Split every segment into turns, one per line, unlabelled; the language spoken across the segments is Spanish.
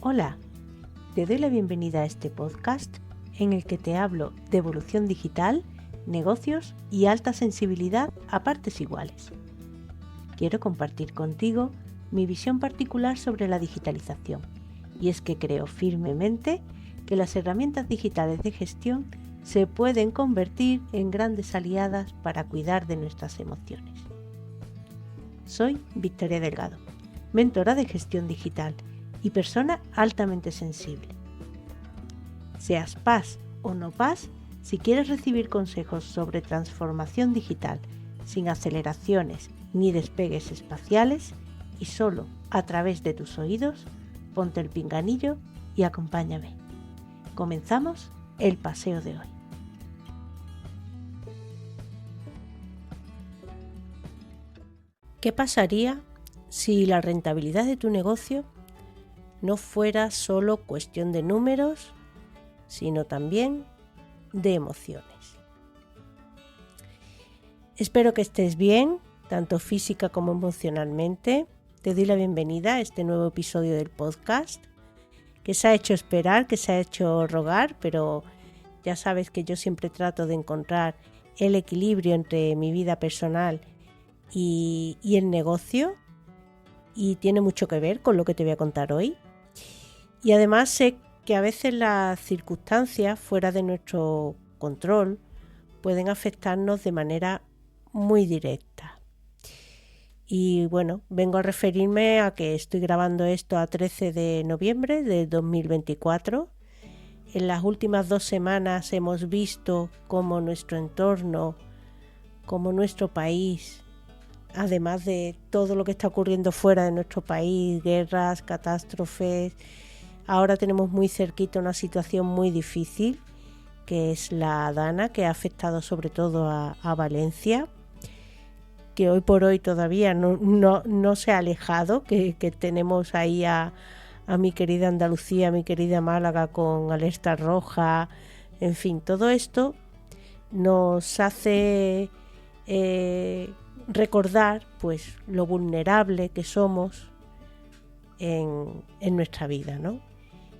Hola, te doy la bienvenida a este podcast en el que te hablo de evolución digital, negocios y alta sensibilidad a partes iguales. Quiero compartir contigo mi visión particular sobre la digitalización, y es que creo firmemente que las herramientas digitales de gestión se pueden convertir en grandes aliadas para cuidar de nuestras emociones. Soy Victoria Delgado, mentora de gestión digital y persona altamente sensible. Seas PAS o no PAS, si quieres recibir consejos sobre transformación digital sin aceleraciones ni despegues espaciales y solo a través de tus oídos, ponte el pinganillo y acompáñame. Comenzamos el paseo de hoy. ¿Qué pasaría si la rentabilidad de tu negocio no fuera solo cuestión de números, sino también de emociones? Espero que estés bien, tanto física como emocionalmente. Te doy la bienvenida a este nuevo episodio del podcast, que se ha hecho esperar, que se ha hecho rogar, pero ya sabes que yo siempre trato de encontrar el equilibrio entre mi vida personal y el negocio, y tiene mucho que ver con lo que te voy a contar hoy. Y además sé que a veces las circunstancias fuera de nuestro control pueden afectarnos de manera muy directa. Y bueno, vengo a referirme a que estoy grabando esto a 13 de noviembre de 2024. En las últimas 2 semanas hemos visto cómo nuestro entorno, cómo nuestro país, además de todo lo que está ocurriendo fuera de nuestro país, guerras, catástrofes, ahora tenemos muy cerquita una situación muy difícil, que es la Dana, que ha afectado sobre todo a Valencia, que hoy por hoy todavía no se ha alejado, que tenemos ahí a mi querida Andalucía, a mi querida Málaga con alerta roja. En fin, todo esto nos hace recordar pues lo vulnerable que somos en nuestra vida, ¿no?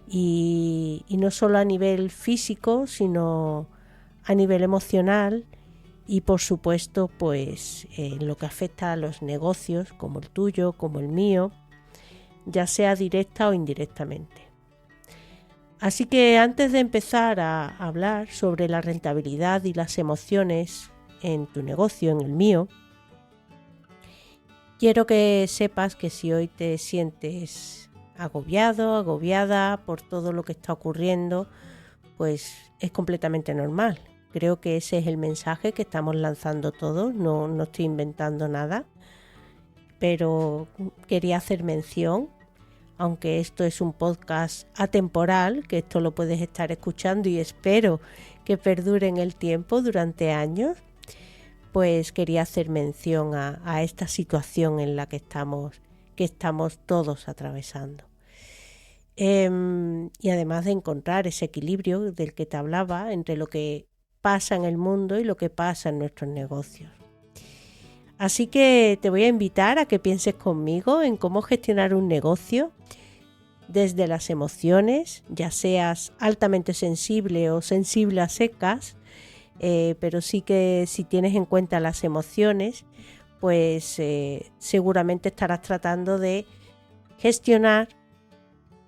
Y no solo a nivel físico, sino a nivel emocional y por supuesto pues en lo que afecta a los negocios como el tuyo, como el mío, ya sea directa o indirectamente. Así que antes de empezar a hablar sobre la rentabilidad y las emociones en tu negocio, en el mío, quiero que sepas que si hoy te sientes agobiado, agobiada por todo lo que está ocurriendo, pues es completamente normal. Creo que ese es el mensaje que estamos lanzando todos, no estoy inventando nada, pero quería hacer mención, aunque esto es un podcast atemporal, que esto lo puedes estar escuchando y espero que perdure en el tiempo durante años, pues quería hacer mención a esta situación en la que estamos todos atravesando. Y además de encontrar ese equilibrio del que te hablaba entre lo que pasa en el mundo y lo que pasa en nuestros negocios. Así que te voy a invitar a que pienses conmigo en cómo gestionar un negocio desde las emociones, ya seas altamente sensible o sensible a secas, pero sí que si tienes en cuenta las emociones, pues seguramente estarás tratando de gestionar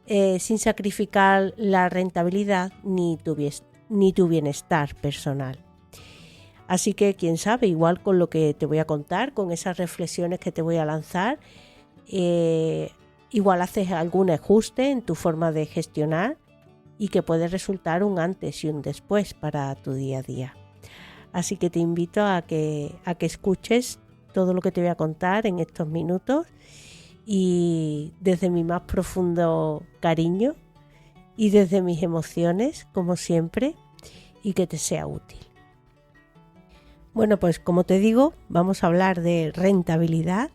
sin sacrificar la rentabilidad ni tu bienestar personal. Así que quién sabe, igual con lo que te voy a contar, con esas reflexiones que te voy a lanzar, igual haces algún ajuste en tu forma de gestionar y que puede resultar un antes y un después para tu día a día. Así que te invito a que escuches todo lo que te voy a contar en estos minutos y desde mi más profundo cariño y desde mis emociones, como siempre, y que te sea útil. Bueno, pues como te digo, vamos a hablar de rentabilidad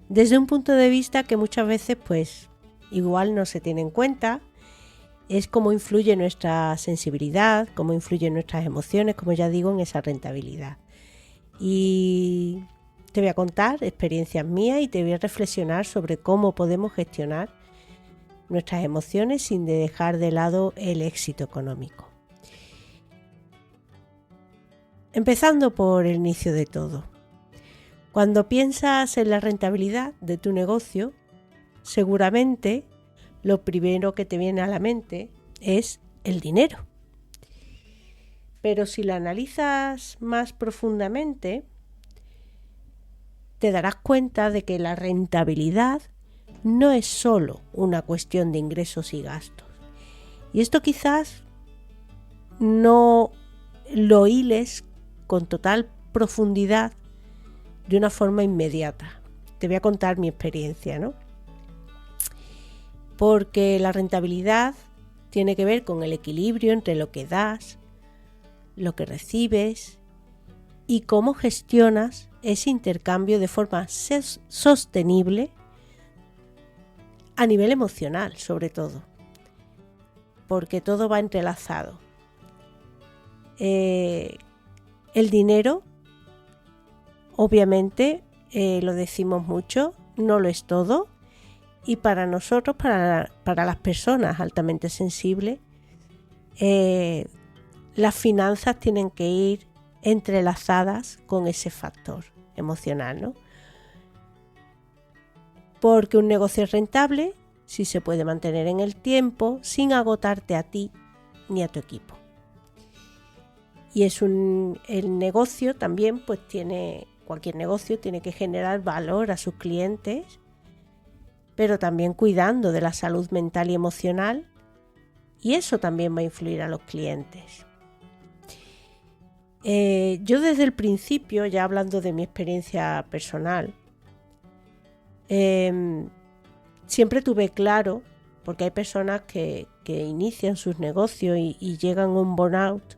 desde un punto de vista que muchas veces pues igual no se tiene en cuenta. Es cómo influye nuestra sensibilidad, cómo influyen nuestras emociones, como ya digo, en esa rentabilidad. Y te voy a contar experiencias mías y te voy a reflexionar sobre cómo podemos gestionar nuestras emociones sin dejar de lado el éxito económico. Empezando por el inicio de todo. Cuando piensas en la rentabilidad de tu negocio, seguramente lo primero que te viene a la mente es el dinero. Pero si lo analizas más profundamente, te darás cuenta de que la rentabilidad no es solo una cuestión de ingresos y gastos. Y esto quizás no lo hiles con total profundidad de una forma inmediata. Te voy a contar mi experiencia, ¿no? Porque la rentabilidad tiene que ver con el equilibrio entre lo que das, lo que recibes y cómo gestionas ese intercambio de forma sostenible a nivel emocional, sobre todo, porque todo va entrelazado. El dinero, obviamente, lo decimos mucho, no lo es todo, y para nosotros, para las personas altamente sensibles, las finanzas tienen que ir entrelazadas con ese factor emocional, ¿no? Porque un negocio es rentable si se puede mantener en el tiempo sin agotarte a ti ni a tu equipo. Y el negocio también, pues cualquier negocio tiene que generar valor a sus clientes, pero también cuidando de la salud mental y emocional, y eso también va a influir a los clientes. Yo desde el principio, ya hablando de mi experiencia personal, siempre tuve claro, porque hay personas que inician sus negocios y llegan a un burnout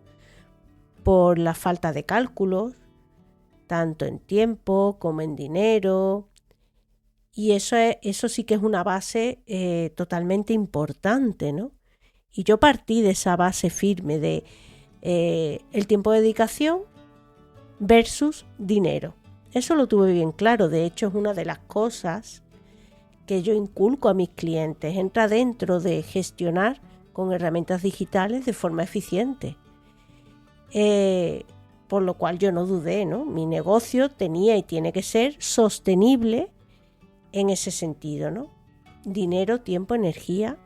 por la falta de cálculos, tanto en tiempo como en dinero, y eso sí que es una base totalmente importante, ¿no? Y yo partí de esa base firme de el tiempo de dedicación versus dinero. Eso lo tuve bien claro. De hecho, es una de las cosas que yo inculco a mis clientes. Entra dentro de gestionar con herramientas digitales de forma eficiente. Por lo cual yo no dudé, ¿no? Mi negocio tenía y tiene que ser sostenible en ese sentido, ¿no? Dinero, tiempo, energía.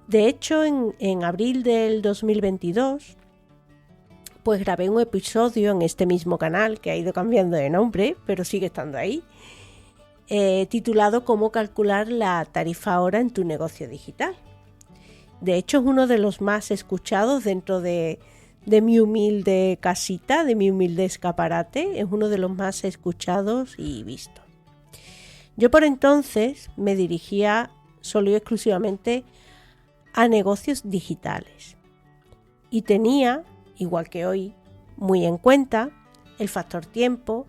De hecho, en abril del 2022, pues grabé un episodio en este mismo canal, que ha ido cambiando de nombre, pero sigue estando ahí, titulado Cómo calcular la tarifa hora en tu negocio digital. De hecho, es uno de los más escuchados dentro de mi humilde casita, de mi humilde escaparate. Es uno de los más escuchados y vistos. Yo por entonces me dirigía solo y exclusivamente a negocios digitales y tenía, igual que hoy, muy en cuenta el factor tiempo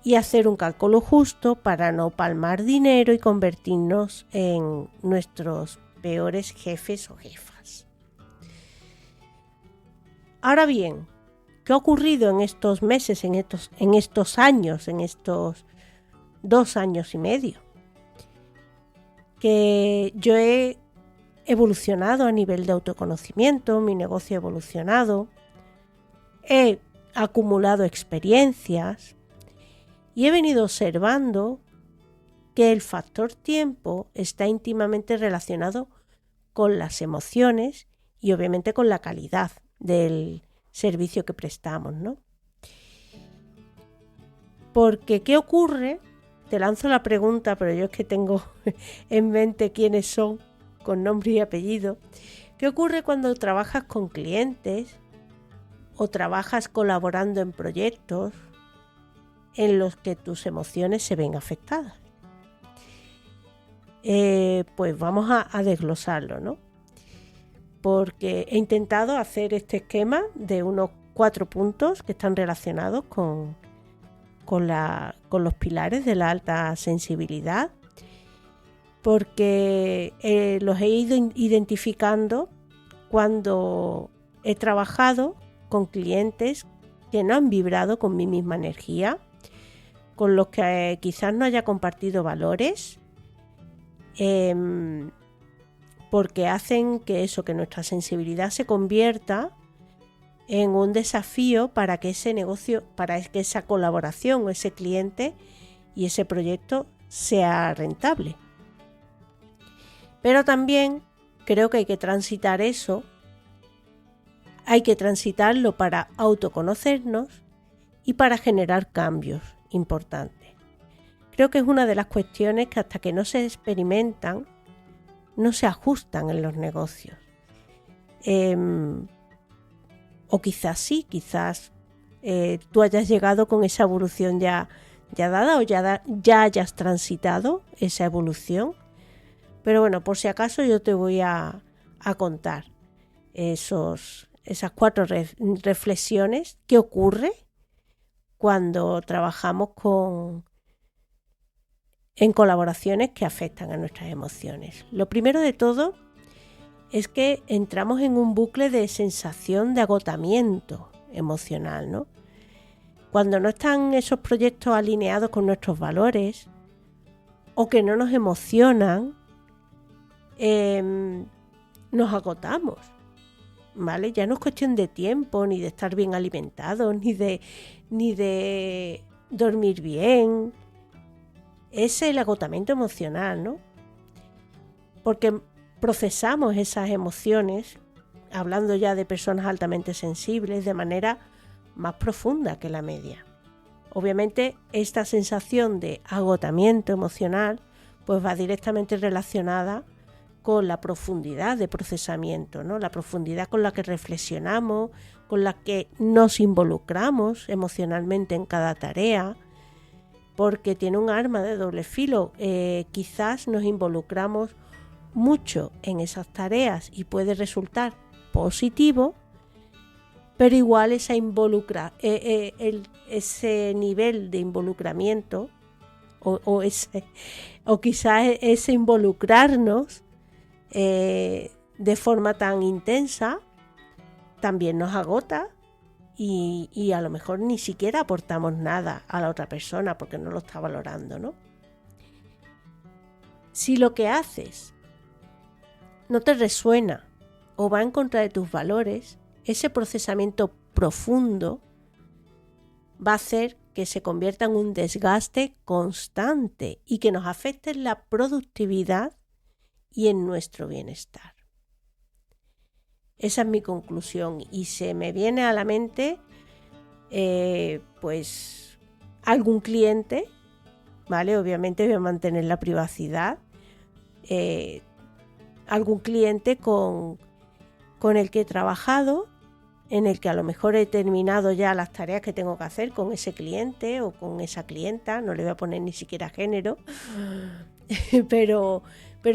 y hacer un cálculo justo para no palmar dinero y convertirnos en nuestros peores jefes o jefas. Ahora bien, ¿qué ha ocurrido en estos meses, en estos años, en estos 2 años y medio? Que yo he evolucionado a nivel de autoconocimiento, mi negocio ha evolucionado, he acumulado experiencias y he venido observando que el factor tiempo está íntimamente relacionado con las emociones y obviamente con la calidad del servicio que prestamos, ¿no? Porque, ¿qué ocurre? Te lanzo la pregunta, pero yo es que tengo en mente quiénes son, con nombre y apellido. ¿Qué ocurre cuando trabajas con clientes o trabajas colaborando en proyectos en los que tus emociones se ven afectadas? Pues vamos a desglosarlo, ¿no? Porque he intentado hacer este esquema de unos 4 puntos que están relacionados con los pilares de la alta sensibilidad, porque los he ido identificando cuando he trabajado con clientes que no han vibrado con mi misma energía, con los que quizás no haya compartido valores porque hacen que nuestra sensibilidad se convierta en un desafío para que ese negocio, para que esa colaboración o ese cliente y ese proyecto sea rentable. Pero también creo que hay que transitar eso, hay que transitarlo para autoconocernos y para generar cambios importantes. Creo que es una de las cuestiones que hasta que no se experimentan, no se ajustan en los negocios. O quizás sí, quizás tú hayas llegado con esa evolución ya dada o ya hayas transitado esa evolución. Pero bueno, por si acaso yo te voy a contar esas 4 reflexiones que ocurre cuando trabajamos en colaboraciones que afectan a nuestras emociones. Lo primero de todo es que entramos en un bucle de sensación de agotamiento emocional, ¿no? Cuando no están esos proyectos alineados con nuestros valores o que no nos emocionan, nos agotamos, ¿vale? Ya no es cuestión de tiempo, ni de estar bien alimentados, ni de dormir bien. Es el agotamiento emocional, ¿no? Porque procesamos esas emociones, hablando ya de personas altamente sensibles, de manera más profunda que la media. Obviamente, esta sensación de agotamiento emocional pues va directamente relacionada con la profundidad de procesamiento, ¿no? La profundidad con la que reflexionamos, con la que nos involucramos emocionalmente en cada tarea, porque tiene un arma de doble filo. Quizás nos involucramos mucho en esas tareas y puede resultar positivo, pero igual ese nivel de involucramiento o quizás ese involucrarnos de forma tan intensa también nos agota y a lo mejor ni siquiera aportamos nada a la otra persona porque no lo está valorando, ¿no? Si lo que haces no te resuena o va en contra de tus valores, ese procesamiento profundo va a hacer que se convierta en un desgaste constante y que nos afecte en la productividad y en nuestro bienestar. Esa es mi conclusión y se me viene a la mente pues algún cliente, ¿vale? Obviamente voy a mantener la privacidad. Algún cliente con el que he trabajado, en el que a lo mejor he terminado ya las tareas que tengo que hacer con ese cliente o con esa clienta, no le voy a poner ni siquiera género, pero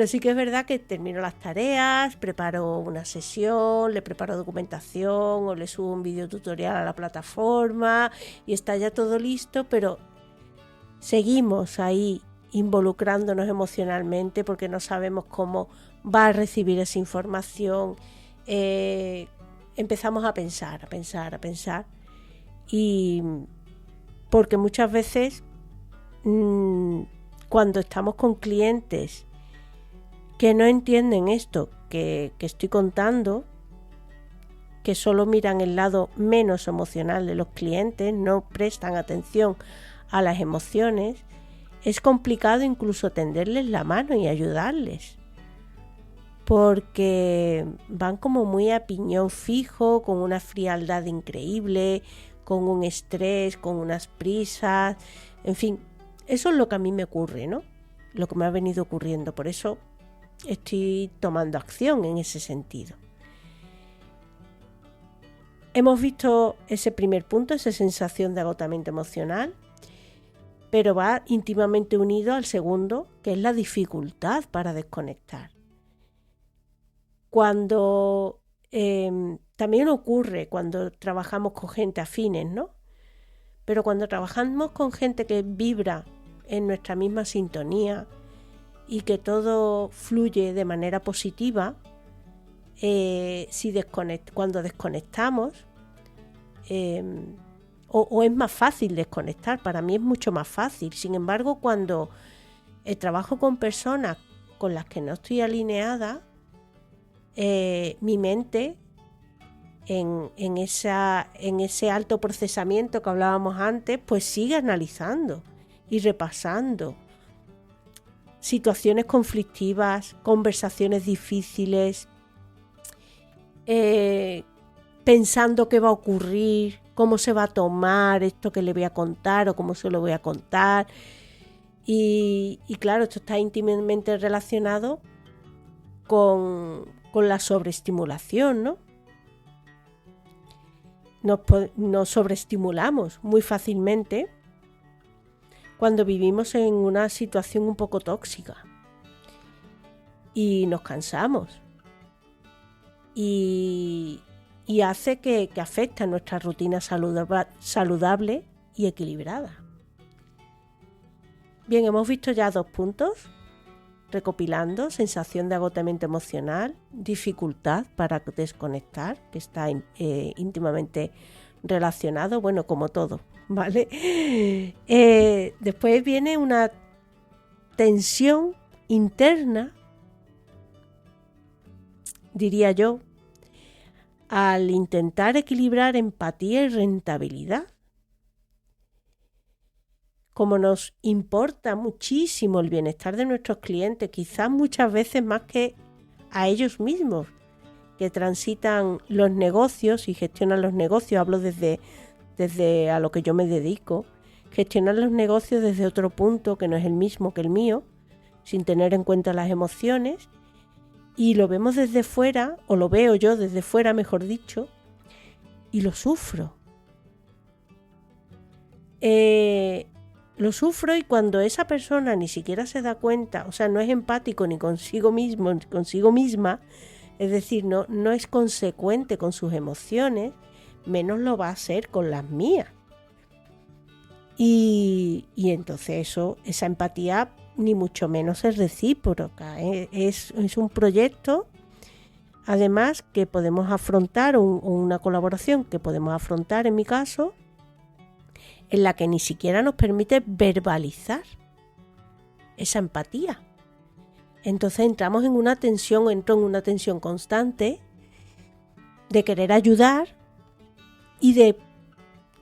sí que es verdad que termino las tareas, preparo una sesión, le preparo documentación o le subo un video tutorial a la plataforma y está ya todo listo, pero seguimos ahí involucrándonos emocionalmente porque no sabemos cómo va a recibir esa información. Empezamos a pensar y porque muchas veces cuando estamos con clientes que no entienden esto que estoy contando, que solo miran el lado menos emocional de los clientes, no prestan atención a las emociones, es complicado incluso tenderles la mano y ayudarles, porque van como muy a piñón fijo, con una frialdad increíble, con un estrés, con unas prisas, en fin, eso es lo que a mí me ocurre, ¿no? Lo que me ha venido ocurriendo, por eso estoy tomando acción en ese sentido. Hemos visto ese primer punto, esa sensación de agotamiento emocional, pero va íntimamente unido al segundo, que es la dificultad para desconectar. Cuando también ocurre cuando trabajamos con gente afines, ¿no? Pero cuando trabajamos con gente que vibra en nuestra misma sintonía y que todo fluye de manera positiva, cuando desconectamos, o es más fácil desconectar, para mí es mucho más fácil. Sin embargo, cuando trabajo con personas con las que no estoy alineada, mi mente en ese alto procesamiento que hablábamos antes, pues sigue analizando y repasando situaciones conflictivas, conversaciones difíciles, pensando qué va a ocurrir, cómo se va a tomar esto que le voy a contar o cómo se lo voy a contar. Y claro, esto está íntimamente relacionado con la sobreestimulación, ¿no? Nos sobreestimulamos muy fácilmente cuando vivimos en una situación un poco tóxica y nos cansamos y hace que afecte a nuestra rutina saludable y equilibrada. Bien, hemos visto ya 2 puntos, recopilando: sensación de agotamiento emocional, dificultad para desconectar, que está íntimamente relacionado, bueno, como todo, ¿vale? Después viene una tensión interna, diría yo, al intentar equilibrar empatía y rentabilidad. Como nos importa muchísimo el bienestar de nuestros clientes, quizás muchas veces más que a ellos mismos, que transitan los negocios y gestionan los negocios, hablo desde a lo que yo me dedico, gestionar los negocios desde otro punto que no es el mismo que el mío, sin tener en cuenta las emociones, y lo vemos desde fuera, o lo veo yo desde fuera, mejor dicho, y lo sufro. Lo sufro, y cuando esa persona ni siquiera se da cuenta, o sea, no es empático ni consigo mismo, ni consigo misma, es decir, no es consecuente con sus emociones, menos lo va a hacer con las mías. Y entonces esa empatía ni mucho menos es recíproca, es un proyecto, además, que podemos afrontar, o una colaboración que podemos afrontar, en mi caso, en la que ni siquiera nos permite verbalizar esa empatía. Entonces entro en una tensión constante de querer ayudar y de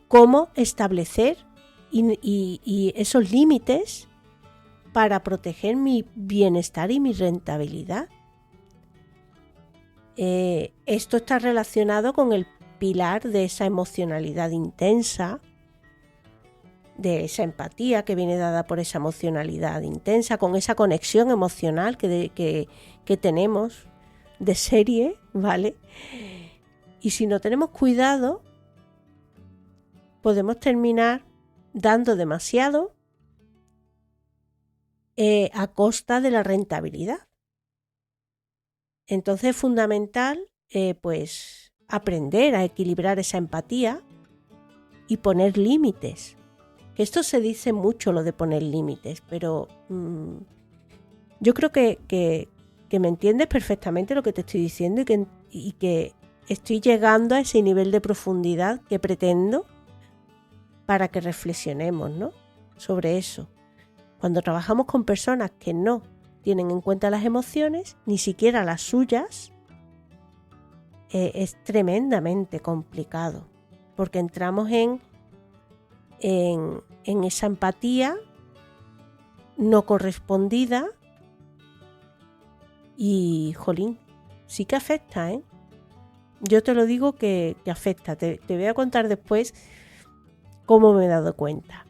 cómo establecer y esos límites para proteger mi bienestar y mi rentabilidad. Esto está relacionado con el pilar de esa emocionalidad intensa, de esa empatía que viene dada por esa emocionalidad intensa, con esa conexión emocional que tenemos de serie, ¿vale? Y si no tenemos cuidado, podemos terminar dando demasiado a costa de la rentabilidad. Entonces es fundamental pues aprender a equilibrar esa empatía y poner límites. Esto se dice mucho, lo de poner límites, pero yo creo que me entiendes perfectamente lo que te estoy diciendo y que estoy llegando a ese nivel de profundidad que pretendo para que reflexionemos, ¿no?, sobre eso. Cuando trabajamos con personas que no tienen en cuenta las emociones, ni siquiera las suyas, es tremendamente complicado, porque entramos en esa empatía no correspondida y, jolín, sí que afecta, ¿eh? Yo te lo digo que afecta. Te voy a contar después cómo me he dado cuenta.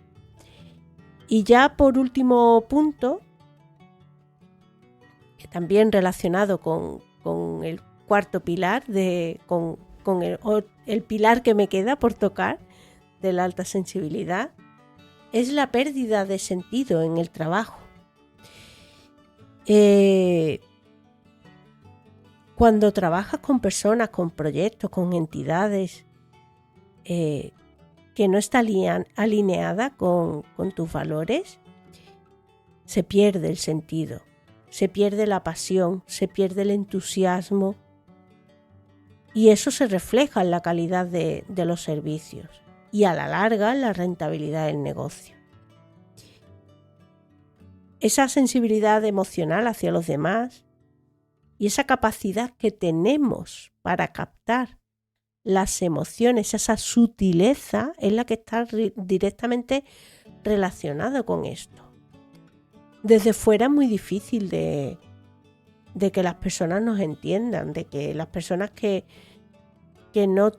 Y ya por último punto, que también relacionado con el cuarto pilar, con el pilar que me queda por tocar, de la alta sensibilidad, es la pérdida de sentido en el trabajo. Cuando trabajas con personas, con proyectos, con entidades que no está alineada con tus valores, se pierde el sentido, se pierde la pasión, se pierde el entusiasmo, y eso se refleja en la calidad de los servicios y a la larga en la rentabilidad del negocio. esa sensibilidad emocional hacia los demás y esa capacidad que tenemos para captar las emociones, esa sutileza es la que está directamente relacionada con esto. Desde fuera es muy difícil de que las personas nos entiendan, de que las personas que no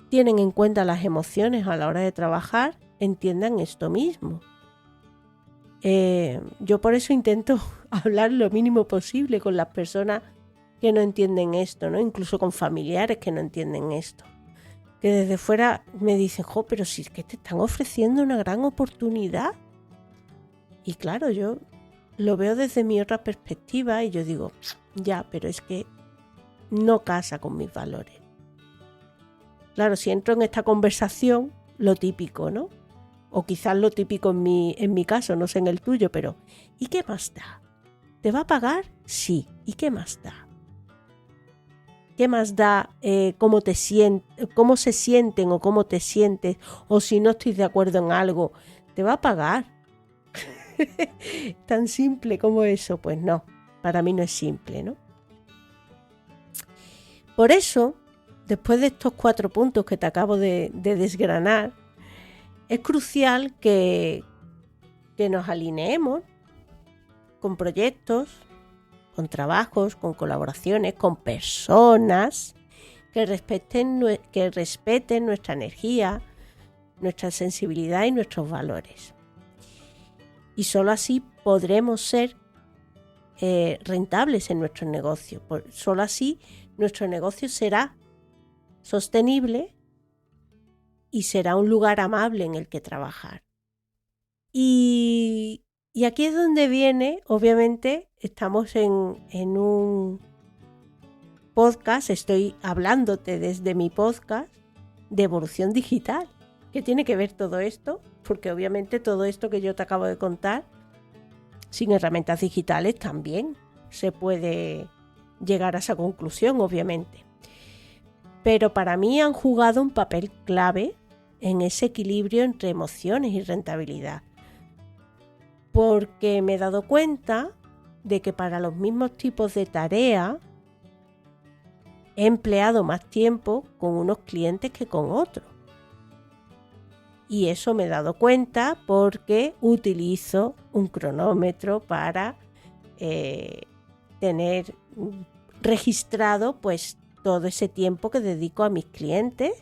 tienen en cuenta las emociones a la hora de trabajar entiendan esto mismo. Yo por eso intento hablar lo mínimo posible con las personas que no entienden esto, ¿no? Incluso con familiares que no entienden esto. Que desde fuera me dicen, pero si es que te están ofreciendo una gran oportunidad. Y claro, yo lo veo desde mi otra perspectiva y yo digo, ya, pero es que no casa con mis valores. Claro, si entro en esta conversación, lo típico, ¿no? O quizás lo típico en mi caso, no sé en el tuyo, pero ¿y qué más da? ¿Te va a pagar? Sí. ¿Y qué más da? ¿Qué más da cómo se sienten o cómo te sientes? O si no estoy de acuerdo en algo, ¿te va a pagar? Tan simple como eso, pues no, para mí no es simple, ¿no? Por eso, después de estos 4 puntos que te acabo de desgranar, es crucial que nos alineemos con proyectos, con trabajos, con colaboraciones, con personas que respeten nuestra energía, nuestra sensibilidad y nuestros valores. Y solo así podremos ser rentables en nuestro negocio. Solo así nuestro negocio será sostenible y será un lugar amable en el que trabajar. Y aquí es donde viene, obviamente, estamos en un podcast, estoy hablándote desde mi podcast de evolución digital. ¿Qué tiene que ver todo esto? Porque obviamente todo esto que yo te acabo de contar, sin herramientas digitales también se puede llegar a esa conclusión, obviamente. Pero para mí han jugado un papel clave en ese equilibrio entre emociones y rentabilidad. Porque me he dado cuenta de que para los mismos tipos de tarea he empleado más tiempo con unos clientes que con otros. Y eso me he dado cuenta porque utilizo un cronómetro para tener registrado pues todo ese tiempo que dedico a mis clientes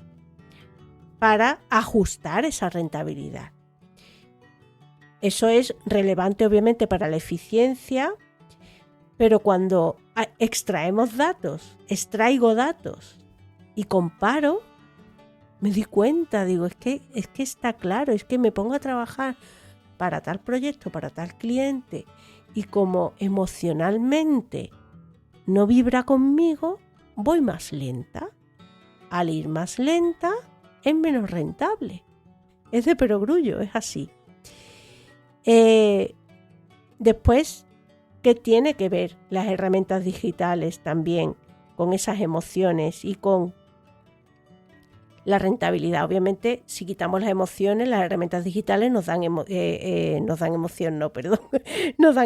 para ajustar esa rentabilidad. Eso es relevante obviamente para la eficiencia, pero cuando extraigo datos y comparo, me di cuenta, digo, es que está claro, es que me pongo a trabajar para tal proyecto, para tal cliente, y como emocionalmente no vibra conmigo, voy más lenta. Al ir más lenta, es menos rentable. Es de perogrullo, es así. Después, ¿qué tiene que ver las herramientas digitales también con esas emociones y con la rentabilidad? Obviamente, si quitamos las emociones, las herramientas digitales nos dan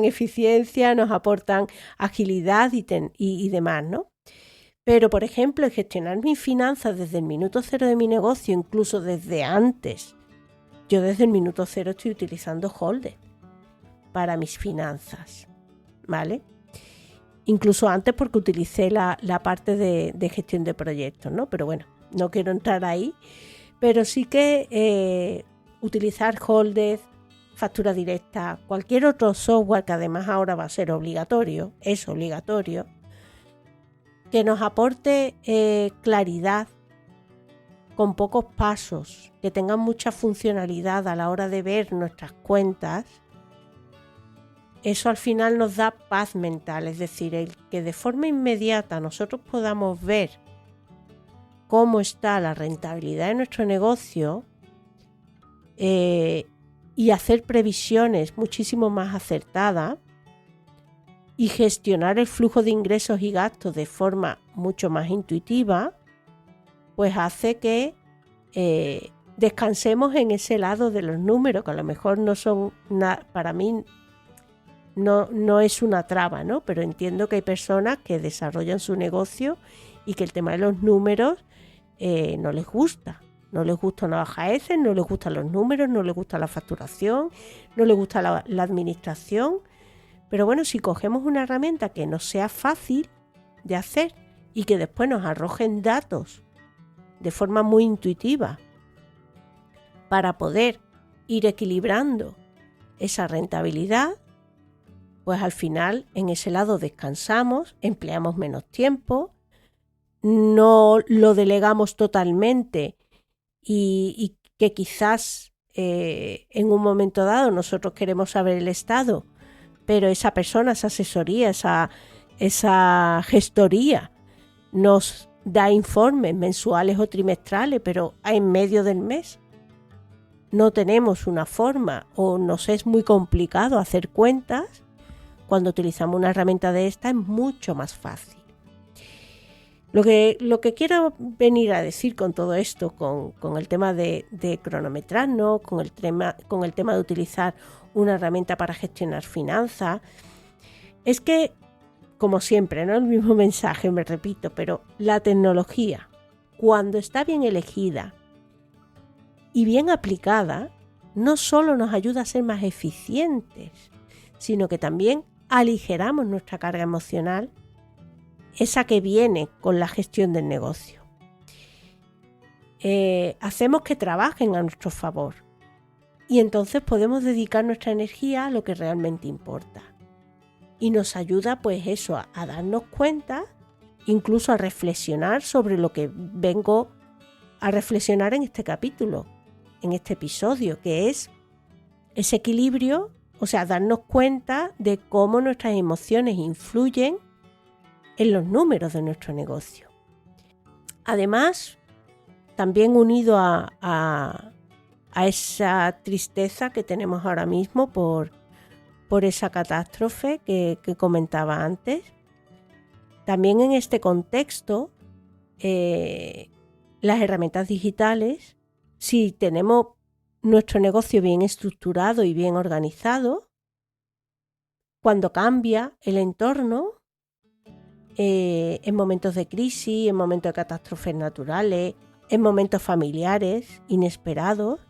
eficiencia, nos aportan agilidad y demás, ¿no? Pero, por ejemplo, en gestionar mis finanzas desde el minuto cero de mi negocio, incluso desde antes, yo desde el minuto cero estoy utilizando Holder para mis finanzas, ¿vale? Incluso antes porque utilicé la parte de gestión de proyectos, ¿no? Pero bueno, no quiero entrar ahí, pero sí que utilizar Holder, factura directa, cualquier otro software que además ahora va a ser obligatorio, es obligatorio, que nos aporte claridad con pocos pasos, que tengan mucha funcionalidad a la hora de ver nuestras cuentas, eso al final nos da paz mental, es decir, el que de forma inmediata nosotros podamos ver cómo está la rentabilidad de nuestro negocio y hacer previsiones muchísimo más acertadas y gestionar el flujo de ingresos y gastos de forma mucho más intuitiva, pues hace que descansemos en ese lado de los números, que a lo mejor no son para mí no es una traba, ¿no? Pero entiendo que hay personas que desarrollan su negocio y que el tema de los números no les gusta. No les gusta una baja ECE, no les gustan los números, no les gusta la facturación, no les gusta la administración. Pero bueno, si cogemos una herramienta que nos sea fácil de hacer y que después nos arrojen datos de forma muy intuitiva para poder ir equilibrando esa rentabilidad, pues al final en ese lado descansamos, empleamos menos tiempo, no lo delegamos totalmente y que quizás en un momento dado nosotros queremos saber el estado, pero esa persona, esa asesoría, esa gestoría nos da informes mensuales o trimestrales, pero en medio del mes no tenemos una forma o nos es muy complicado hacer cuentas. Cuando utilizamos una herramienta de esta es mucho más fácil. Lo que quiero venir a decir con todo esto, con el tema de cronometrar, ¿no? con el tema de utilizar una herramienta para gestionar finanzas, es que, como siempre, ¿no? El mismo mensaje, me repito, pero la tecnología, cuando está bien elegida y bien aplicada, no solo nos ayuda a ser más eficientes, sino que también aligeramos nuestra carga emocional, esa que viene con la gestión del negocio. Hacemos que trabajen a nuestro favor y entonces podemos dedicar nuestra energía a lo que realmente importa. Y nos ayuda pues eso, a darnos cuenta, incluso a reflexionar sobre lo que vengo a reflexionar en este capítulo, en este episodio, que es ese equilibrio, o sea, darnos cuenta de cómo nuestras emociones influyen en los números de nuestro negocio. Además, también unido a esa tristeza que tenemos ahora mismo por esa catástrofe que comentaba antes, también en este contexto, las herramientas digitales, si tenemos nuestro negocio bien estructurado y bien organizado, cuando cambia el entorno, en momentos de crisis, en momentos de catástrofes naturales, en momentos familiares inesperados,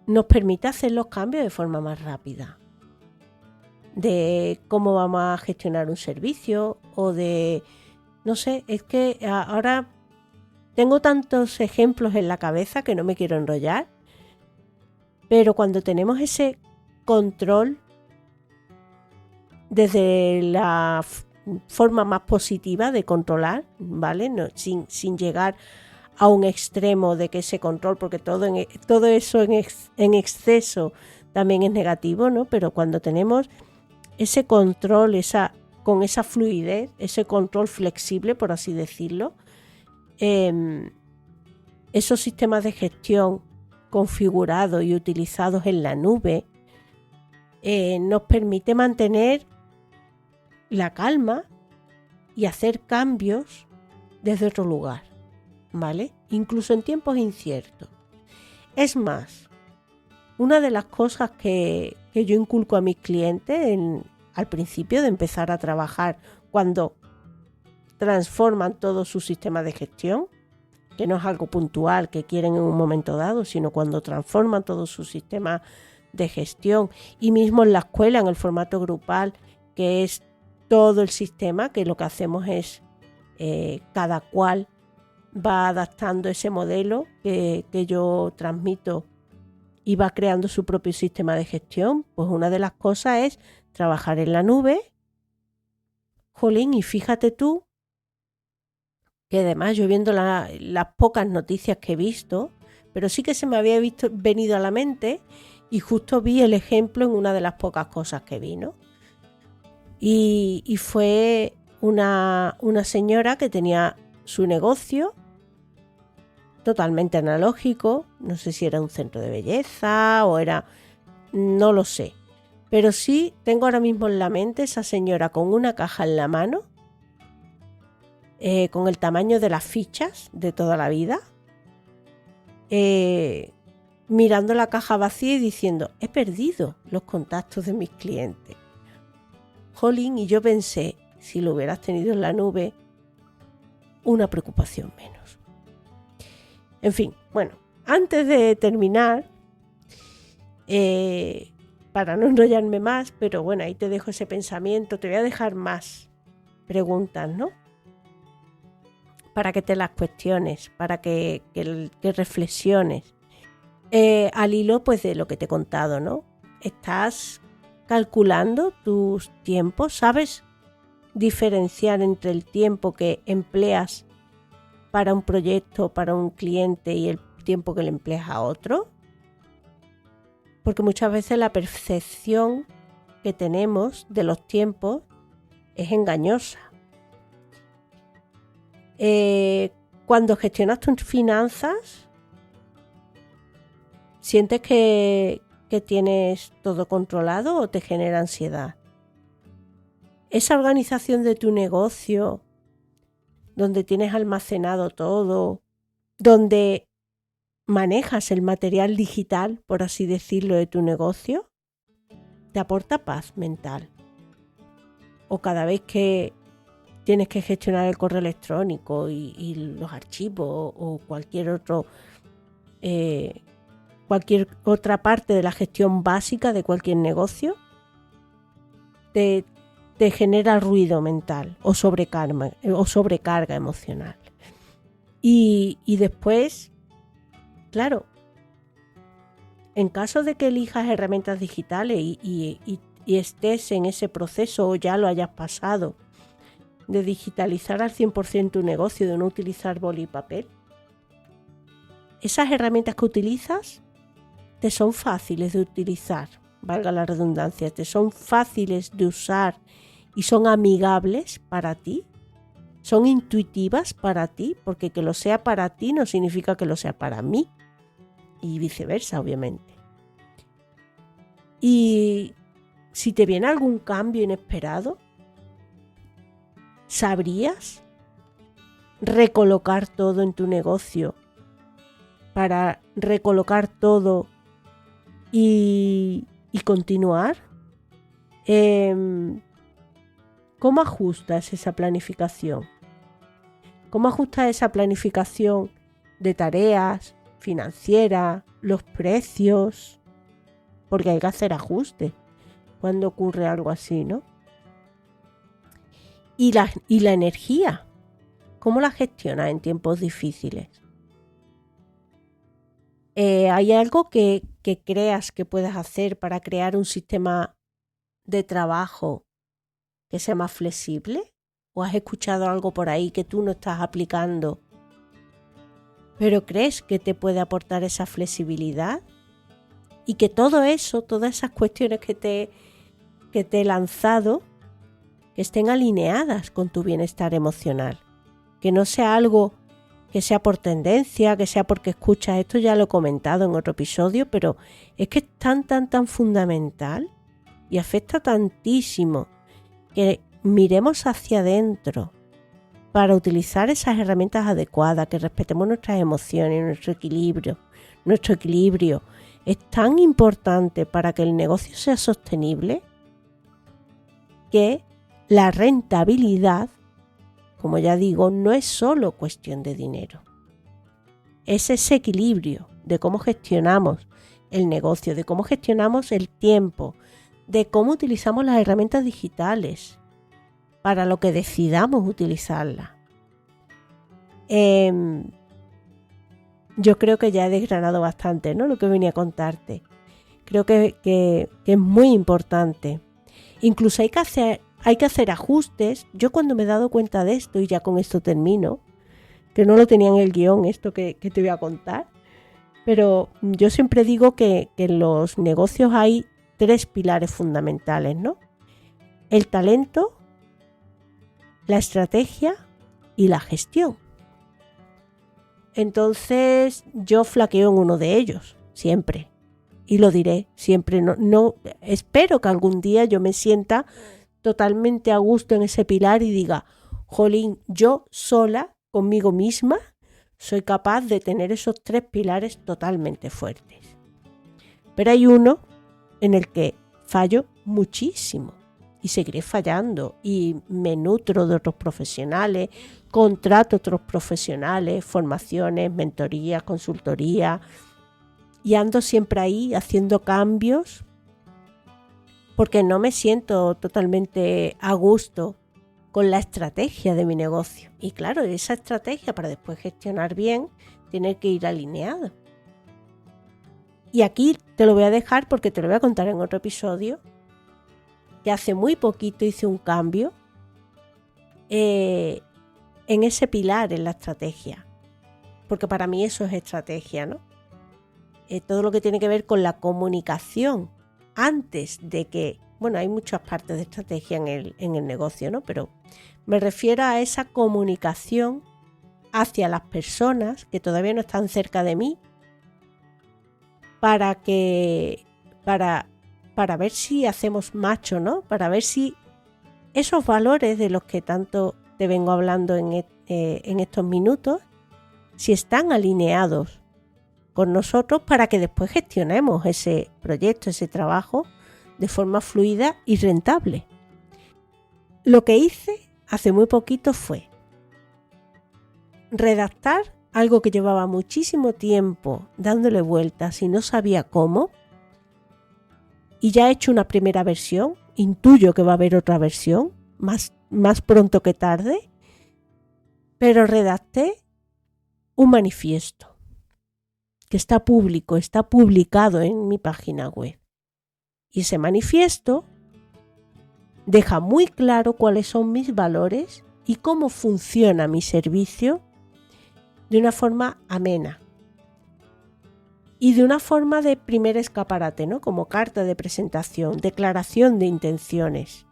nos permite hacer los cambios de forma más rápida. De cómo vamos a gestionar un servicio o de, no sé, es que ahora tengo tantos ejemplos en la cabeza que no me quiero enrollar, pero cuando tenemos ese control desde la forma más positiva de controlar, ¿vale? No, sin llegar a un extremo de que ese control, porque todo eso en exceso también es negativo, ¿no? Pero cuando tenemos ese control, con esa fluidez, ese control flexible, por así decirlo, esos sistemas de gestión configurados y utilizados en la nube nos permite mantener la calma y hacer cambios desde otro lugar, ¿vale? Incluso en tiempos inciertos. Es más, una de las cosas que yo inculco a mis clientes al principio de empezar a trabajar cuando transforman todo su sistema de gestión, que no es algo puntual que quieren en un momento dado, sino cuando transforman todo su sistema de gestión, y mismo en la escuela, en el formato grupal, que es todo el sistema, que lo que hacemos es cada cual va adaptando ese modelo que yo transmito y va creando su propio sistema de gestión. Pues una de las cosas es trabajar en la nube. Jolín, y fíjate tú que además yo viendo las pocas noticias que he visto, pero sí que se me había venido a la mente y justo vi el ejemplo en una de las pocas cosas que vi, ¿no? Y fue una señora que tenía su negocio totalmente analógico, no sé si era un centro de belleza o era, no lo sé, pero sí tengo ahora mismo en la mente esa señora con una caja en la mano, con el tamaño de las fichas de toda la vida, mirando la caja vacía y diciendo, he perdido los contactos de mis clientes. jolín, y yo pensé, si lo hubieras tenido en la nube, una preocupación menos. En fin, bueno, antes de terminar, para no enrollarme más, pero bueno, ahí te dejo ese pensamiento, te voy a dejar más preguntas, ¿no? Para que te las cuestiones, para que reflexiones. Al hilo, pues, de lo que te he contado, ¿no? Estás calculando tus tiempos, ¿sabes diferenciar entre el tiempo que empleas para un proyecto, para un cliente y el tiempo que le empleas a otro? Porque muchas veces la percepción que tenemos de los tiempos es engañosa. Cuando gestionas tus finanzas, ¿sientes que tienes todo controlado o te genera ansiedad? Esa organización de tu negocio, donde tienes almacenado todo, donde manejas el material digital, por así decirlo, de tu negocio, ¿te aporta paz mental? O cada vez que tienes que gestionar el correo electrónico y los archivos o cualquier otra parte de la gestión básica de cualquier negocio, te genera ruido mental o sobrecarga emocional. Y después, claro, en caso de que elijas herramientas digitales y estés en ese proceso o ya lo hayas pasado, de digitalizar al 100% tu negocio, de no utilizar boli y papel, esas herramientas que utilizas te son fáciles de utilizar, valga la redundancia, te son fáciles de usar y son amigables para ti, son intuitivas para ti, porque que lo sea para ti no significa que lo sea para mí, y viceversa, obviamente. Y si te viene algún cambio inesperado, ¿sabrías recolocar todo en tu negocio para recolocar todo y continuar? ¿Cómo ajustas esa planificación? ¿Cómo ajustas esa planificación de tareas, financiera, los precios? Porque hay que hacer ajustes cuando ocurre algo así, ¿no? Y la energía, ¿cómo la gestionas en tiempos difíciles? ¿Hay algo que creas que puedas hacer para crear un sistema de trabajo que sea más flexible? ¿O has escuchado algo por ahí que tú no estás aplicando, pero crees que te puede aportar esa flexibilidad? Y que todo eso, todas esas cuestiones que te he lanzado, que estén alineadas con tu bienestar emocional. Que no sea algo que sea por tendencia, que sea porque escuchas. Esto ya lo he comentado en otro episodio, pero es que es tan fundamental y afecta tantísimo que miremos hacia adentro para utilizar esas herramientas adecuadas, que respetemos nuestras emociones, nuestro equilibrio. Es tan importante para que el negocio sea sostenible que la rentabilidad, como ya digo, no es solo cuestión de dinero. Es ese equilibrio de cómo gestionamos el negocio, de cómo gestionamos el tiempo, de cómo utilizamos las herramientas digitales para lo que decidamos utilizarlas. Yo creo que ya he desgranado bastante, ¿no?, lo que venía a contarte. Creo que es muy importante. Incluso hay que hacer ajustes. Yo cuando me he dado cuenta de esto, y ya con esto termino, que no lo tenía en el guión esto que te voy a contar, pero yo siempre digo que en los negocios hay 3 pilares fundamentales, ¿no? El talento, la estrategia y la gestión. Entonces yo flaqueo en uno de ellos, siempre. Y lo diré siempre. No, espero que algún día yo me sienta totalmente a gusto en ese pilar y diga, jolín, yo sola, conmigo misma, soy capaz de tener esos 3 pilares totalmente fuertes. Pero hay uno en el que fallo muchísimo. y seguiré fallando, y me nutro de otros profesionales, contrato otros profesionales, formaciones, mentorías, consultoría, y ando siempre ahí haciendo cambios porque no me siento totalmente a gusto con la estrategia de mi negocio. Y claro, esa estrategia para después gestionar bien tiene que ir alineada. Y aquí te lo voy a dejar porque te lo voy a contar en otro episodio, que hace muy poquito hice un cambio en ese pilar en la estrategia. Porque para mí eso es estrategia, ¿no? Todo lo que tiene que ver con la comunicación antes de que, bueno, hay muchas partes de estrategia en el negocio, ¿no? Pero me refiero a esa comunicación hacia las personas que todavía no están cerca de mí para ver si hacemos match o no, para ver si esos valores de los que tanto te vengo hablando en estos minutos, si están alineados con nosotros para que después gestionemos ese proyecto, ese trabajo de forma fluida y rentable. Lo que hice hace muy poquito fue redactar algo que llevaba muchísimo tiempo dándole vueltas y no sabía cómo, y ya he hecho una primera versión, intuyo que va a haber otra versión, más pronto que tarde, pero redacté un manifiesto que está público, está publicado en mi página web. Y ese manifiesto deja muy claro cuáles son mis valores y cómo funciona mi servicio de una forma amena y de una forma de primer escaparate, ¿no? Como carta de presentación, declaración de intenciones,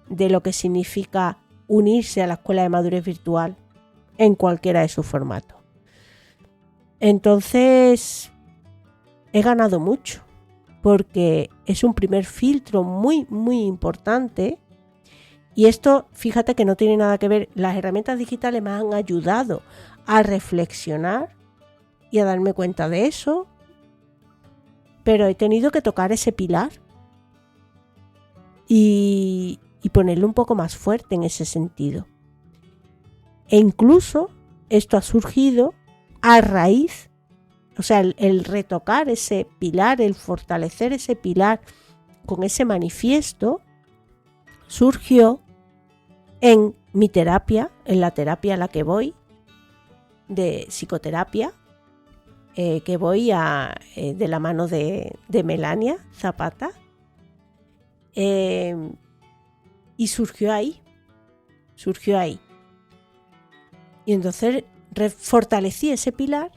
de lo que significa unirse a la Escuela de Madurez Virtual en cualquiera de sus formatos. Entonces, he ganado mucho porque es un primer filtro muy, muy importante. Y esto, fíjate que no tiene nada que ver, las herramientas digitales me han ayudado a reflexionar y a darme cuenta de eso, pero he tenido que tocar ese pilar y ponerlo un poco más fuerte en ese sentido. E incluso esto ha surgido a raíz, o sea, el retocar ese pilar, el fortalecer ese pilar con ese manifiesto, surgió en mi terapia, en la terapia a la que voy, de psicoterapia, que voy de la mano de Melania Zapata, y surgió ahí. Y entonces fortalecí ese pilar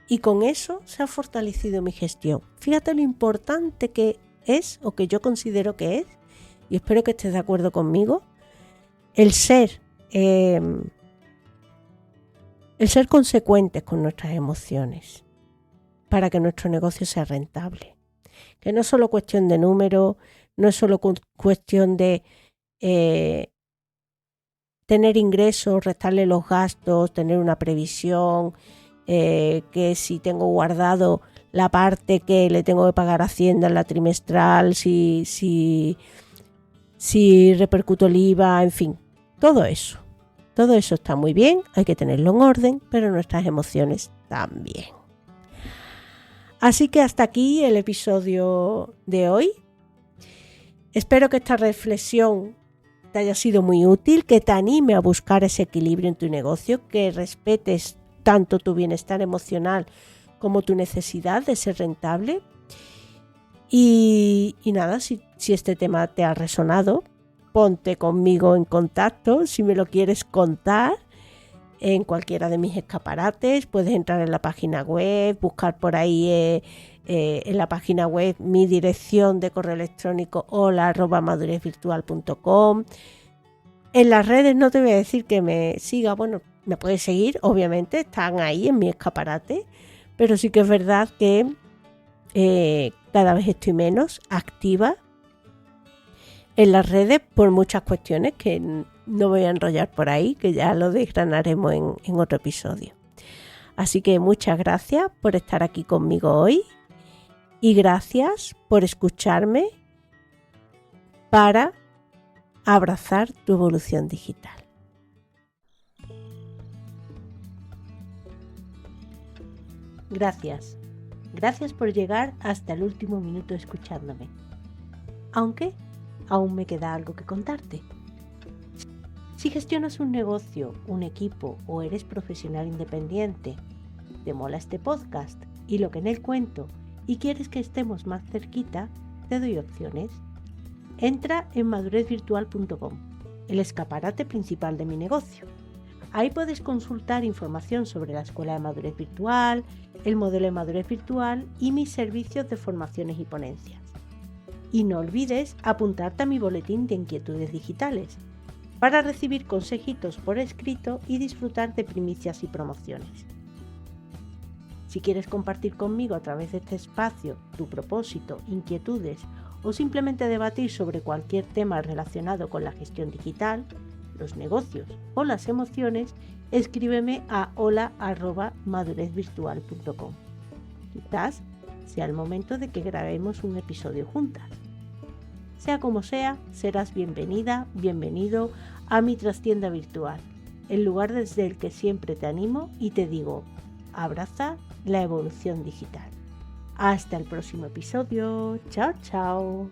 y con eso se ha fortalecido mi gestión. Fíjate lo importante que es, o que yo considero que es, y espero que estés de acuerdo conmigo, el ser consecuentes con nuestras emociones para que nuestro negocio sea rentable. Que no es solo cuestión de número, no es solo cuestión de tener ingresos, restarle los gastos, tener una previsión, que si tengo guardado la parte que le tengo que pagar a Hacienda en la trimestral, si repercuto el IVA, en fin, todo eso está muy bien, hay que tenerlo en orden, pero nuestras emociones también. Así que hasta aquí el episodio de hoy. Espero que esta reflexión te haya sido muy útil, que te anime a buscar ese equilibrio en tu negocio, que respetes tanto tu bienestar emocional como tu necesidad de ser rentable. Y nada, si este tema te ha resonado, ponte conmigo en contacto. Si me lo quieres contar en cualquiera de mis escaparates, puedes entrar en la página web, buscar por ahí en la página web mi dirección de correo electrónico hola@madurezvirtual.com. En las redes no te voy a decir que me siga, bueno, me puedes seguir, obviamente, están ahí en mi escaparate, pero sí que es verdad que cada vez estoy menos activa en las redes por muchas cuestiones que no voy a enrollar por ahí, que ya lo desgranaremos en otro episodio. Así que muchas gracias por estar aquí conmigo hoy y gracias por escucharme para abrazar tu evolución digital. Gracias por llegar hasta el último minuto escuchándome. Aunque aún me queda algo que contarte. Si gestionas un negocio, un equipo o eres profesional independiente, te mola este podcast y lo que en él cuento y quieres que estemos más cerquita, te doy opciones. Entra en madurezvirtual.com, el escaparate principal de mi negocio. Ahí puedes consultar información sobre la Escuela de Madurez Virtual, el modelo de madurez virtual y mis servicios de formaciones y ponencias. Y no olvides apuntarte a mi boletín de inquietudes digitales para recibir consejitos por escrito y disfrutar de primicias y promociones. Si quieres compartir conmigo a través de este espacio tu propósito, inquietudes o simplemente debatir sobre cualquier tema relacionado con la gestión digital, los negocios o las emociones, escríbeme a hola@madurezvirtual.com. Quizás sea el momento de que grabemos un episodio juntas. Sea como sea, serás bienvenida, bienvenido a mi trastienda virtual, el lugar desde el que siempre te animo y te digo, abraza la evolución digital. Hasta el próximo episodio. Chao, chao.